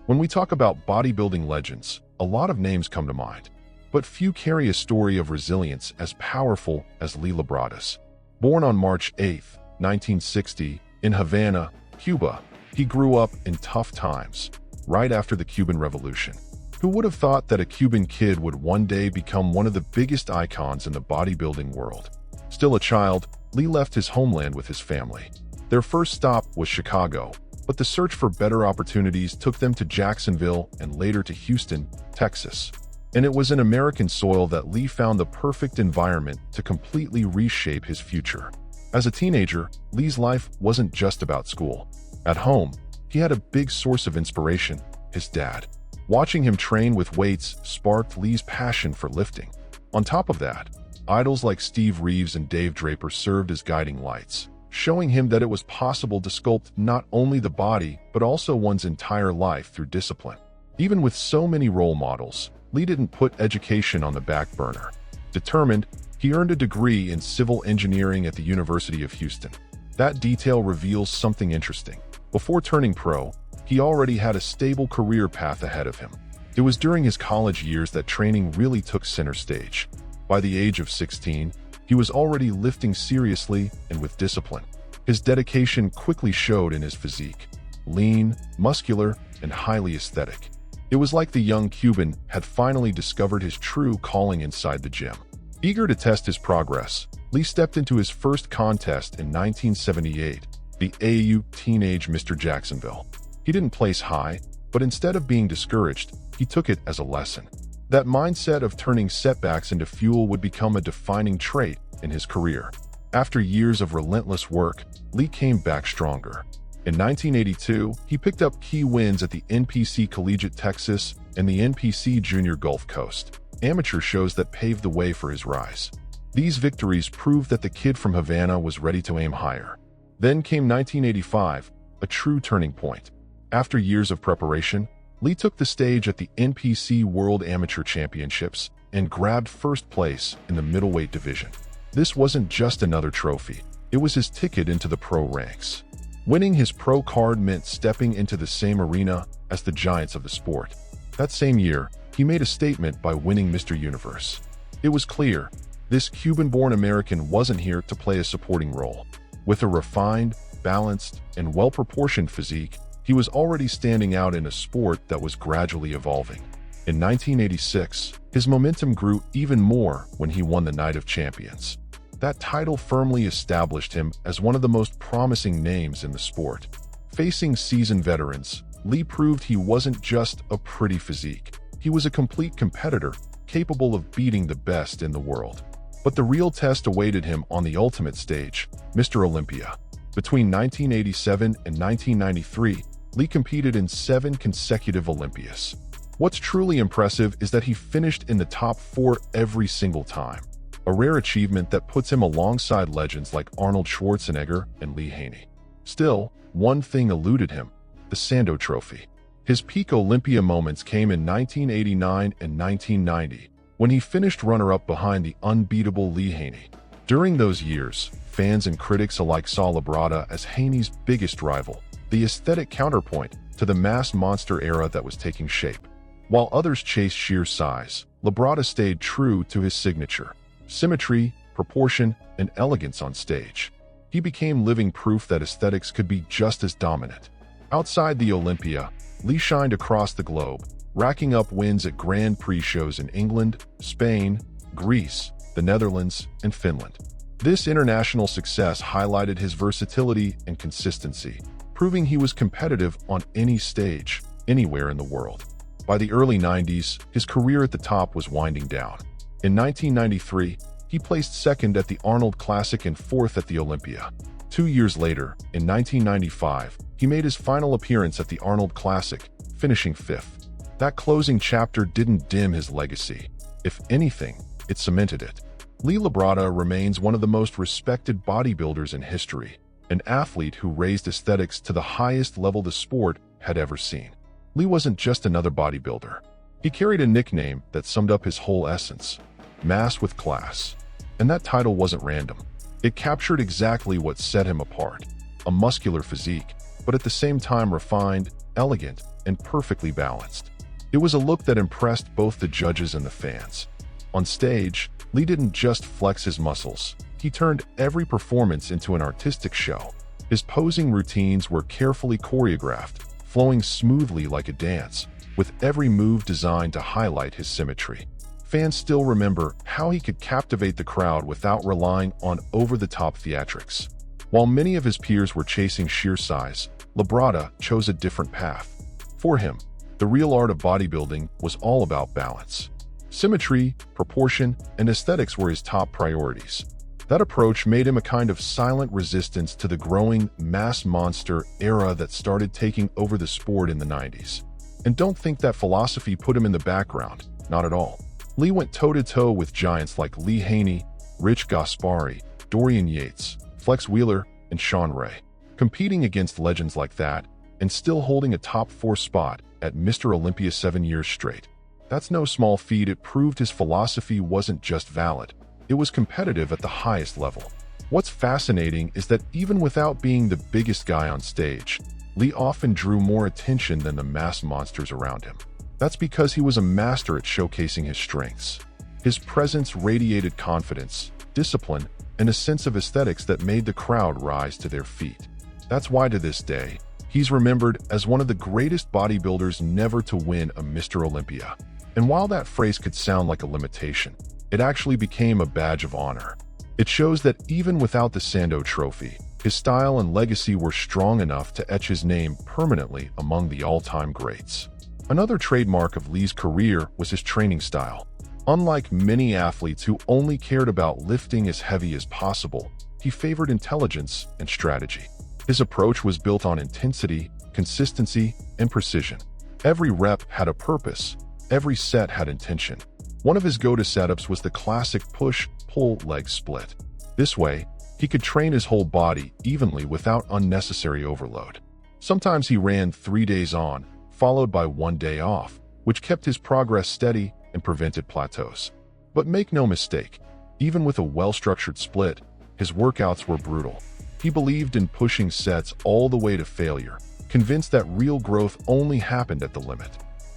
When we talk about bodybuilding legends, a lot of names come to mind, but few carry a story of resilience as powerful as Lee Labrada's. Born on March 8, 1960, in Havana, Cuba, he grew up in tough times, right after the Cuban Revolution. Who would have thought that a Cuban kid would one day become one of the biggest icons in the bodybuilding world? Still a child, Lee left his homeland with his family. Their first stop was Chicago, but the search for better opportunities took them to Jacksonville and later to Houston, Texas. And it was in American soil that Lee found the perfect environment to completely reshape his future. As a teenager, Lee's life wasn't just about school. At home, he had a big source of inspiration: his dad. Watching him train with weights sparked Lee's passion for lifting. On top of that, idols like Steve Reeves and Dave Draper served as guiding lights, showing him that it was possible to sculpt not only the body but also one's entire life through discipline. Even with so many role models, Lee didn't put education on the back burner. Determined, he earned a degree in civil engineering at the University of Houston. That detail reveals something interesting. Before turning pro, he already had a stable career path ahead of him. It was during his college years that training really took center stage. By the age of 16, he was already lifting seriously and with discipline. His dedication quickly showed in his physique: lean, muscular, and highly aesthetic. It was like the young Cuban had finally discovered his true calling inside the gym. Eager to test his progress, Lee stepped into his first contest in 1978, the AAU Teenage Mr. Jacksonville. He didn't place high, but instead of being discouraged, he took it as a lesson. That mindset of turning setbacks into fuel would become a defining trait in his career. After years of relentless work, Lee came back stronger. In 1982, he picked up key wins at the NPC Collegiate Texas and the NPC Junior Gulf Coast, amateur shows that paved the way for his rise. These victories proved that the kid from Havana was ready to aim higher. Then came 1985, a true turning point. After years of preparation, Lee took the stage at the NPC World Amateur Championships and grabbed first place in the middleweight division. This wasn't just another trophy, it was his ticket into the pro ranks. Winning his pro card meant stepping into the same arena as the giants of the sport. That same year, he made a statement by winning Mr. Universe. It was clear, this Cuban-born American wasn't here to play a supporting role. With a refined, balanced, and well-proportioned physique, he was already standing out in a sport that was gradually evolving. In 1986, his momentum grew even more when he won the Night of Champions. That title firmly established him as one of the most promising names in the sport. Facing seasoned veterans, Lee proved he wasn't just a pretty physique. He was a complete competitor, capable of beating the best in the world. But the real test awaited him on the ultimate stage, Mr. Olympia. Between 1987 and 1993, Lee competed in 7 consecutive Olympias. What's truly impressive is that he finished in the top 4 every single time, a rare achievement that puts him alongside legends like Arnold Schwarzenegger and Lee Haney. Still, one thing eluded him: the Sando Trophy. His peak Olympia moments came in 1989 and 1990, when he finished runner-up behind the unbeatable Lee Haney. During those years, fans and critics alike saw Labrada as Haney's biggest rival, the aesthetic counterpoint to the mass monster era that was taking shape. While others chased sheer size, Labrada stayed true to his signature: symmetry, proportion, and elegance on stage. He became living proof that aesthetics could be just as dominant. Outside the Olympia, Lee shined across the globe, racking up wins at Grand Prix shows in England, Spain, Greece, the Netherlands, and Finland. This international success highlighted his versatility and consistency, proving he was competitive on any stage, anywhere in the world. By the early 90s, his career at the top was winding down. In 1993, he placed second at the Arnold Classic and fourth at the Olympia. 2 years later, in 1995, he made his final appearance at the Arnold Classic, finishing fifth. That closing chapter didn't dim his legacy. If anything, it cemented it. Lee Labrada remains one of the most respected bodybuilders in history, an athlete who raised aesthetics to the highest level the sport had ever seen. Lee wasn't just another bodybuilder. He carried a nickname that summed up his whole essence: mass with class. And that title wasn't random. It captured exactly what set him apart: a muscular physique, but at the same time refined, elegant, and perfectly balanced. It was a look that impressed both the judges and the fans. On stage, Lee didn't just flex his muscles. He turned every performance into an artistic show. His posing routines were carefully choreographed, flowing smoothly like a dance, with every move designed to highlight his symmetry. Fans still remember how he could captivate the crowd without relying on over-the-top theatrics. While many of his peers were chasing sheer size, Labrada chose a different path. For him, the real art of bodybuilding was all about balance. Symmetry, proportion, and aesthetics were his top priorities. That approach made him a kind of silent resistance to the growing mass monster era that started taking over the sport in the 90s. And don't think that philosophy put him in the background, not at all. Lee went toe-to-toe with giants like Lee Haney, Rich Gaspari, Dorian Yates, Flex Wheeler, and Sean Ray. Competing against legends like that, and still holding a top 4 spot at Mr. Olympia 7 years straight. That's no small feat. It proved his philosophy wasn't just valid, it was competitive at the highest level. What's fascinating is that even without being the biggest guy on stage, Lee often drew more attention than the mass monsters around him. That's because he was a master at showcasing his strengths. His presence radiated confidence, discipline, and a sense of aesthetics that made the crowd rise to their feet. That's why to this day, he's remembered as one of the greatest bodybuilders never to win a Mr. Olympia. And while that phrase could sound like a limitation, it actually became a badge of honor. It shows that even without the Sando Trophy, his style and legacy were strong enough to etch his name permanently among the all-time greats. Another trademark of Lee's career was his training style. Unlike many athletes who only cared about lifting as heavy as possible, he favored intelligence and strategy. His approach was built on intensity, consistency, and precision. Every rep had a purpose, every set had intention. One of his go-to setups was the classic push-pull leg split. This way, he could train his whole body evenly without unnecessary overload. Sometimes he ran 3 days on, followed by 1 day off, which kept his progress steady and prevented plateaus. But make no mistake, even with a well-structured split, his workouts were brutal. He believed in pushing sets all the way to failure, convinced that real growth only happened at the limit.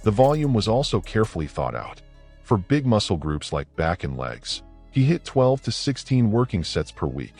The volume was also carefully thought out. For big muscle groups like back and legs, he hit 12 to 16 working sets per week.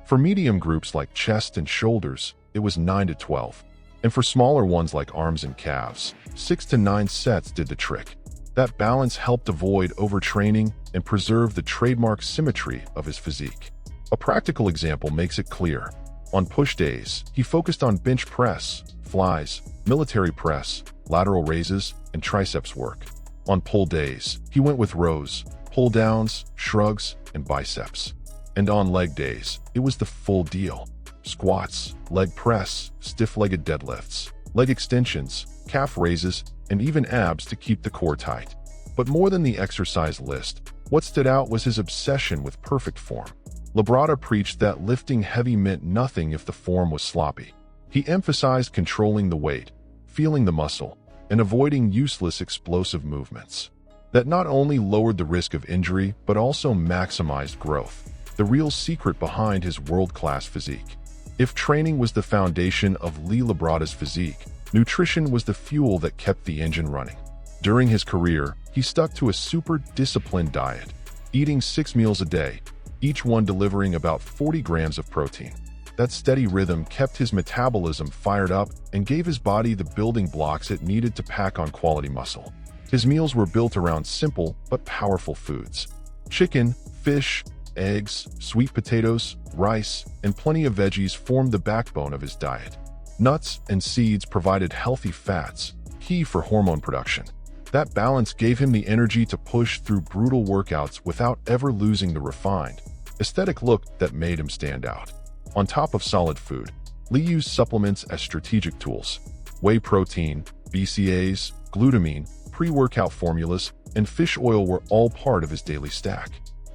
For medium groups like chest and shoulders, it was 9 to 12. And for smaller ones like arms and calves, 6 to 9 sets did the trick. That balance helped avoid overtraining and preserve the trademark symmetry of his physique. A practical example makes it clear. On push days, he focused on bench press, flies, military press, lateral raises, and triceps work. On pull days, he went with rows, pull downs, shrugs, and biceps. And on leg days, it was the full deal. Squats, leg press, stiff-legged deadlifts, leg extensions, calf raises, and even abs to keep the core tight. But more than the exercise list, what stood out was his obsession with perfect form. Labrada preached that lifting heavy meant nothing if the form was sloppy. He emphasized controlling the weight, feeling the muscle, and avoiding useless explosive movements. That not only lowered the risk of injury, but also maximized growth. The real secret behind his world-class physique. If training was the foundation of Lee Labrada's physique, nutrition was the fuel that kept the engine running. During his career, he stuck to a super disciplined diet, eating 6 meals a day, each one delivering about 40 grams of protein. That steady rhythm kept his metabolism fired up and gave his body the building blocks it needed to pack on quality muscle. His meals were built around simple but powerful foods. Chicken, fish, eggs, sweet potatoes, rice, and plenty of veggies formed the backbone of his diet. Nuts and seeds provided healthy fats, key for hormone production. That balance gave him the energy to push through brutal workouts without ever losing the refined, aesthetic look that made him stand out. On top of solid food, Lee used supplements as strategic tools. Whey protein, BCAAs, glutamine, pre-workout formulas, and fish oil were all part of his daily stack.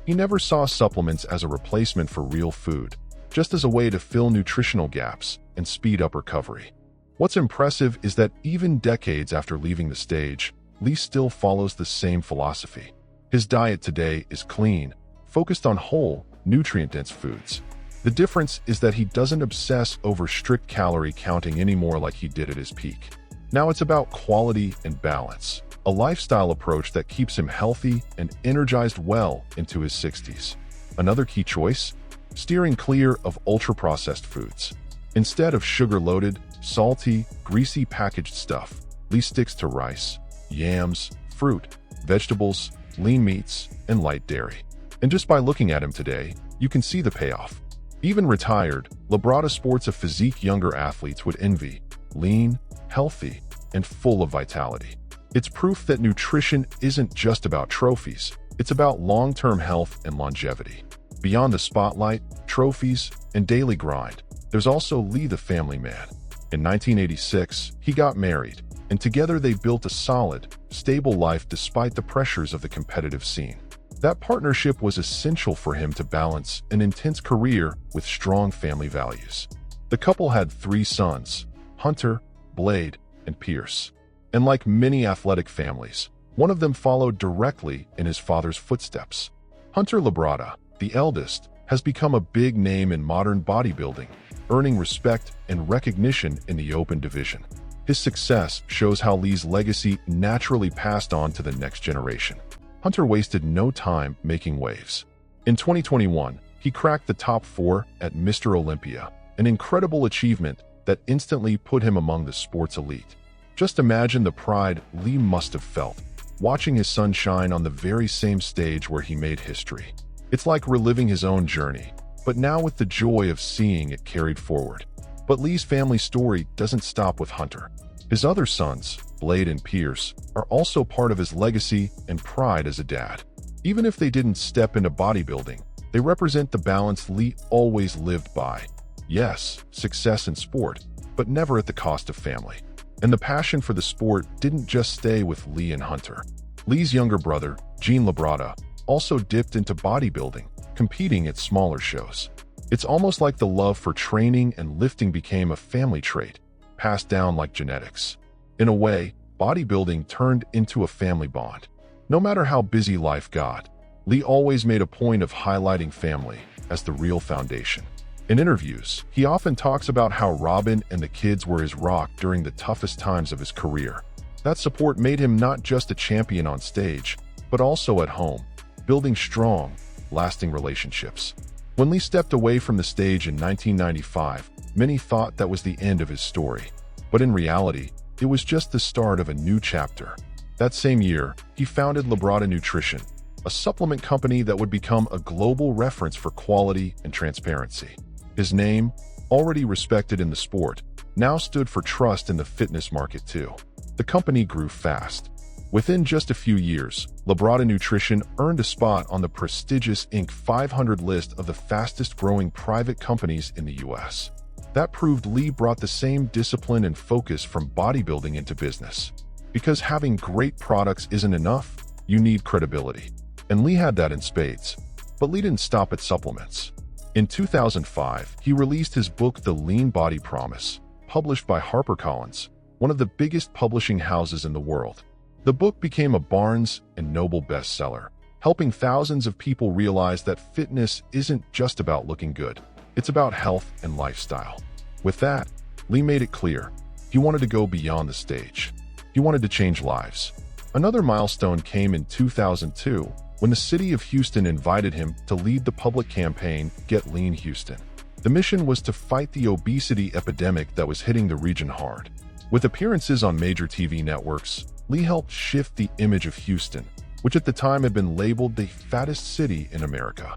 He never saw supplements as a replacement for real food, just as a way to fill nutritional gaps and speed up recovery. What's impressive is that even decades after leaving the stage, Lee still follows the same philosophy. His diet today is clean, focused on whole, nutrient-dense foods. The difference is that he doesn't obsess over strict calorie counting anymore like he did at his peak. Now it's about quality and balance, a lifestyle approach that keeps him healthy and energized well into his 60s. Another key choice? Steering clear of ultra-processed foods. Instead of sugar-loaded, salty, greasy packaged stuff, Lee sticks to rice, yams, fruit, vegetables, lean meats, and light dairy. And just by looking at him today, you can see the payoff. Even retired, Labrada sports a physique younger athletes would envy: lean, healthy, and full of vitality. It's proof that nutrition isn't just about trophies, it's about long-term health and longevity. Beyond the spotlight, trophies, and daily grind, there's also Lee the family man. In 1986, he got married, and together they built a solid, stable life despite the pressures of the competitive scene. That partnership was essential for him to balance an intense career with strong family values. The couple had 3 sons: Hunter, Blade, and Pierce. And like many athletic families, one of them followed directly in his father's footsteps. Hunter Labrada, the eldest, has become a big name in modern bodybuilding, earning respect and recognition in the open division. His success shows how Lee's legacy naturally passed on to the next generation. Hunter wasted no time making waves. In 2021, he cracked the top 4 at Mr. Olympia, an incredible achievement that instantly put him among the sport's elite. Just imagine the pride Lee must have felt, watching his son shine on the very same stage where he made history. It's like reliving his own journey, but now with the joy of seeing it carried forward. But Lee's family story doesn't stop with Hunter. His other sons, Blade and Pierce, are also part of his legacy and pride as a dad. Even if they didn't step into bodybuilding, they represent the balance Lee always lived by. Yes, success in sport, but never at the cost of family. And the passion for the sport didn't just stay with Lee and Hunter. Lee's younger brother, Lee Labrada, also dipped into bodybuilding, competing at smaller shows. It's almost like the love for training and lifting became a family trait, passed down like genetics. In a way, bodybuilding turned into a family bond. No matter how busy life got, Lee always made a point of highlighting family as the real foundation. In interviews, he often talks about how Robin and the kids were his rock during the toughest times of his career. That support made him not just a champion on stage, but also at home, building strong, lasting relationships. When Lee stepped away from the stage in 1995, many thought that was the end of his story. But in reality, it was just the start of a new chapter. That same year, he founded Labrada Nutrition, a supplement company that would become a global reference for quality and transparency. His name, already respected in the sport, now stood for trust in the fitness market too. The company grew fast. Within just a few years, Labrada Nutrition earned a spot on the prestigious Inc. 500 list of the fastest-growing private companies in the U.S. That proved Lee brought the same discipline and focus from bodybuilding into business. Because having great products isn't enough, you need credibility. And Lee had that in spades. But Lee didn't stop at supplements. In 2005, he released his book The Lean Body Promise, published by HarperCollins, one of the biggest publishing houses in the world. The book became a Barnes & Noble bestseller, helping thousands of people realize that fitness isn't just about looking good. It's about health and lifestyle. With that, Lee made it clear he wanted to go beyond the stage. He wanted to change lives. Another milestone came in 2002 when the city of Houston invited him to lead the public campaign Get Lean Houston. The mission was to fight the obesity epidemic that was hitting the region hard. With appearances on major TV networks, Lee helped shift the image of Houston, which at the time had been labeled the fattest city in America.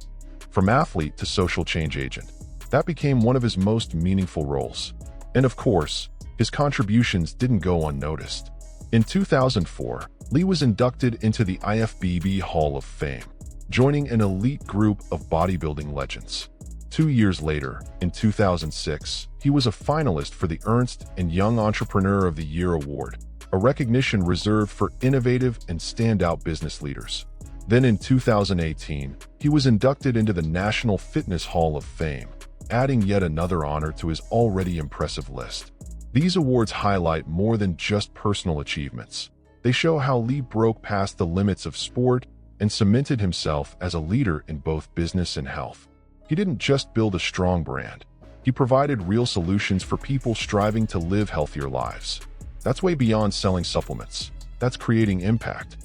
From athlete to social change agent, that became one of his most meaningful roles. And of course, his contributions didn't go unnoticed. In 2004, Lee was inducted into the IFBB Hall of Fame, joining an elite group of bodybuilding legends. 2 years later, in 2006, he was a finalist for the Ernst & Young Entrepreneur of the Year Award, a recognition reserved for innovative and standout business leaders. Then in 2018, he was inducted into the National Fitness Hall of Fame, adding yet another honor to his already impressive list. These awards highlight more than just personal achievements. They show how Lee broke past the limits of sport and cemented himself as a leader in both business and health. He didn't just build a strong brand. He provided real solutions for people striving to live healthier lives. That's way beyond selling supplements. That's creating impact.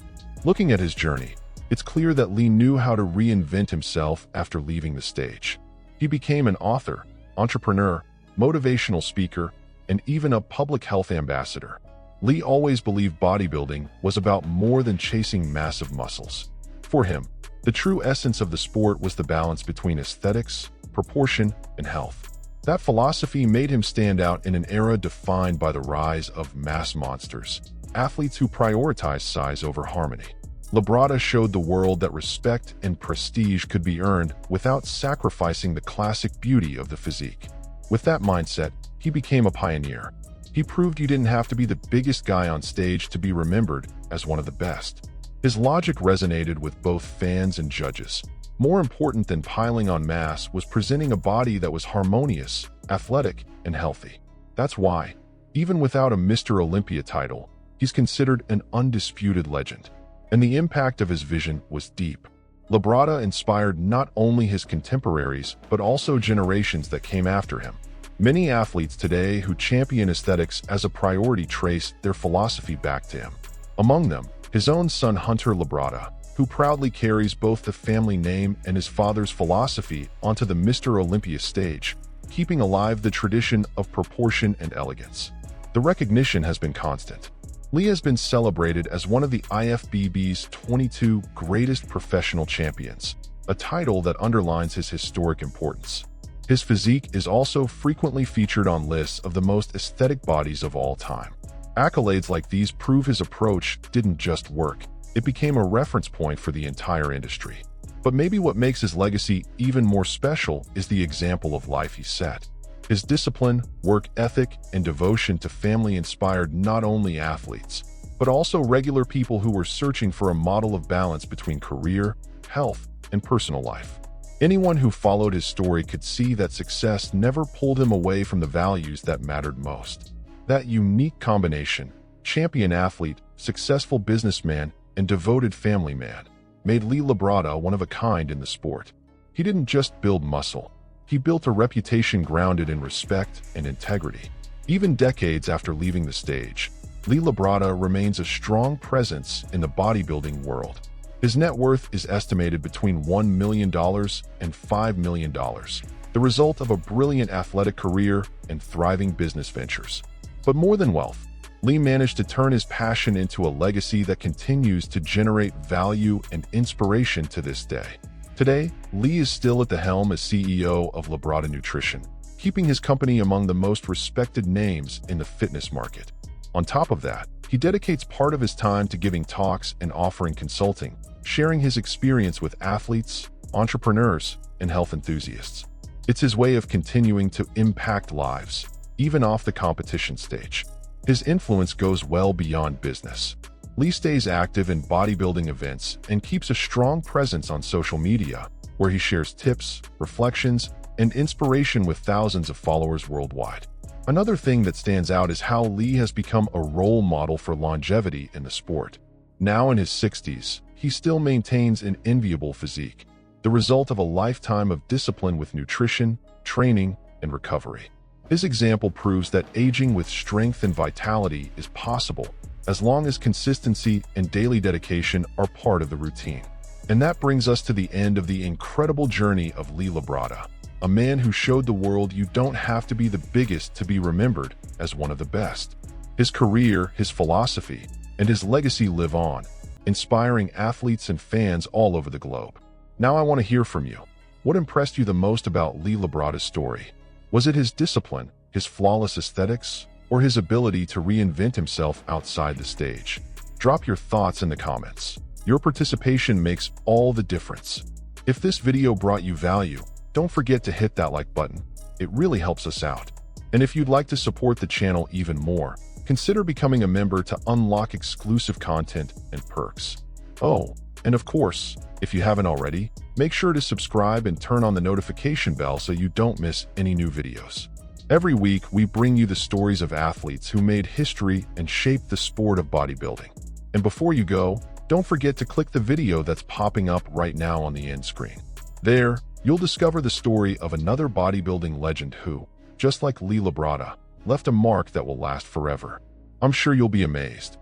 Looking at his journey, it's clear that Lee knew how to reinvent himself after leaving the stage. He became an author, entrepreneur, motivational speaker, and even a public health ambassador. Lee always believed bodybuilding was about more than chasing massive muscles. For him, the true essence of the sport was the balance between aesthetics, proportion, and health. That philosophy made him stand out in an era defined by the rise of mass monsters, athletes who prioritize size over harmony. Labrada showed the world that respect and prestige could be earned without sacrificing the classic beauty of the physique. With that mindset, he became a pioneer. He proved you didn't have to be the biggest guy on stage to be remembered as one of the best. His logic resonated with both fans and judges. More important than piling on mass was presenting a body that was harmonious, athletic, and healthy. That's why, even without a Mr. Olympia title, he's considered an undisputed legend. And the impact of his vision was deep. Labrada inspired not only his contemporaries, but also generations that came after him. Many athletes today who champion aesthetics as a priority trace their philosophy back to him. Among them, his own son Hunter Labrada, who proudly carries both the family name and his father's philosophy onto the Mr. Olympia stage, keeping alive the tradition of proportion and elegance. The recognition has been constant. Lee has been celebrated as one of the IFBB's 22 greatest professional champions, a title that underlines his historic importance. His physique is also frequently featured on lists of the most aesthetic bodies of all time. Accolades like these prove his approach didn't just work, it became a reference point for the entire industry. But maybe what makes his legacy even more special is the example of life he set. His discipline, work ethic, and devotion to family inspired not only athletes, but also regular people who were searching for a model of balance between career, health, and personal life. Anyone who followed his story could see that success never pulled him away from the values that mattered most. That unique combination, champion athlete, successful businessman, and devoted family man, made Lee Labrada one of a kind in the sport. He didn't just build muscle. He built a reputation grounded in respect and integrity. Even decades after leaving the stage, Lee Labrada remains a strong presence in the bodybuilding world. His net worth is estimated between $1 million and $5 million, the result of a brilliant athletic career and thriving business ventures. But more than wealth, Lee managed to turn his passion into a legacy that continues to generate value and inspiration to this day. Today, Lee is still at the helm as CEO of Labrada Nutrition, keeping his company among the most respected names in the fitness market. On top of that, he dedicates part of his time to giving talks and offering consulting, sharing his experience with athletes, entrepreneurs, and health enthusiasts. It's his way of continuing to impact lives, even off the competition stage. His influence goes well beyond business. Lee stays active in bodybuilding events and keeps a strong presence on social media, where he shares tips, reflections, and inspiration with thousands of followers worldwide. Another thing that stands out is how Lee has become a role model for longevity in the sport. Now in his 60s, he still maintains an enviable physique, the result of a lifetime of discipline with nutrition, training, and recovery. His example proves that aging with strength and vitality is possible, as long as consistency and daily dedication are part of the routine. And that brings us to the end of the incredible journey of Lee Labrada, a man who showed the world you don't have to be the biggest to be remembered as one of the best. His career, his philosophy, and his legacy live on, inspiring athletes and fans all over the globe. Now I want to hear from you. What impressed you the most about Lee Labrada's story? Was it his discipline, his flawless aesthetics, or his ability to reinvent himself outside the stage? Drop your thoughts in the comments. Your participation makes all the difference. If this video brought you value, don't forget to hit that like button. It really helps us out. And if you'd like to support the channel even more, consider becoming a member to unlock exclusive content and perks. Oh, and of course, if you haven't already, make sure to subscribe and turn on the notification bell so you don't miss any new videos. Every week, we bring you the stories of athletes who made history and shaped the sport of bodybuilding. And before you go, don't forget to click the video that's popping up right now on the end screen. There, you'll discover the story of another bodybuilding legend who, just like Lee Labrada, left a mark that will last forever. I'm sure you'll be amazed.